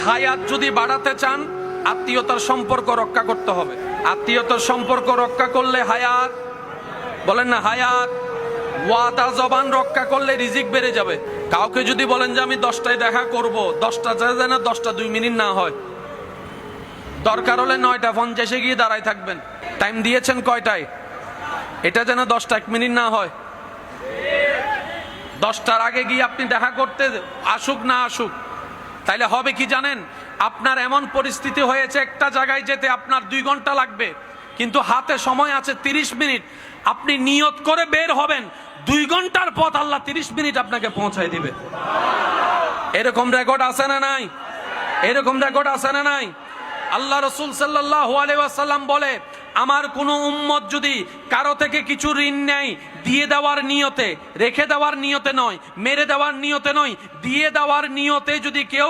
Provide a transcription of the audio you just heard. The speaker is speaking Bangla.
হায়াত যদি বাড়াতে চান আত্মীয়তার সম্পর্ক রক্ষা করতে হবে। আত্মীয়তার সম্পর্ক রক্ষা করলে হায়াত, বলেন না হায়াত, ওয়াদা জবান রক্ষা করলে রিজিক বেড়ে যাবে। কাউকে যদি বলেন যে আমি 10টায় দেখা করব, 10টা যেন 10টা 2 মিনিট না হয়, দরকার হলে 9:50 গিয়ে দাঁড়ায় থাকবেন। টাইম দিয়েছেন কয়টায়, এটা যেন 10টা 1 মিনিট না হয়। 10টার আগে গিয়ে আপনি দেখা করতে আসুক না আসুক, তাইলে হবে কি জানেন, আপনার এমন পরিস্থিতি হয়েছে একটা জায়গায় যেতে আপনার 2 ঘন্টা লাগবে, কিন্তু হাতে সময় আছে 30 মিনিট। আপনি নিয়ত করে বের হবেন, 2 ঘন্টার পথ আল্লাহ 30 মিনিট আপনাকে পৌঁছায় দিবে। এরকম রেকর্ড আছে না নাই? এরকম রেকর্ড আছে না নাই? আল্লাহ রাসূল সাল্লাল্লাহু আলাইহি ওয়াসাল্লাম বলে, আমার কোন উম্মত যদি কারো থেকে কিছু ঋণ নেয়, দিয়ে দেওয়ার নিয়তে, রেখে দেওয়ার নিয়তে নয়, মেরে দেওয়ার নিয়তে নয়, দিয়ে দেওয়ার নিয়তে যদি কেউ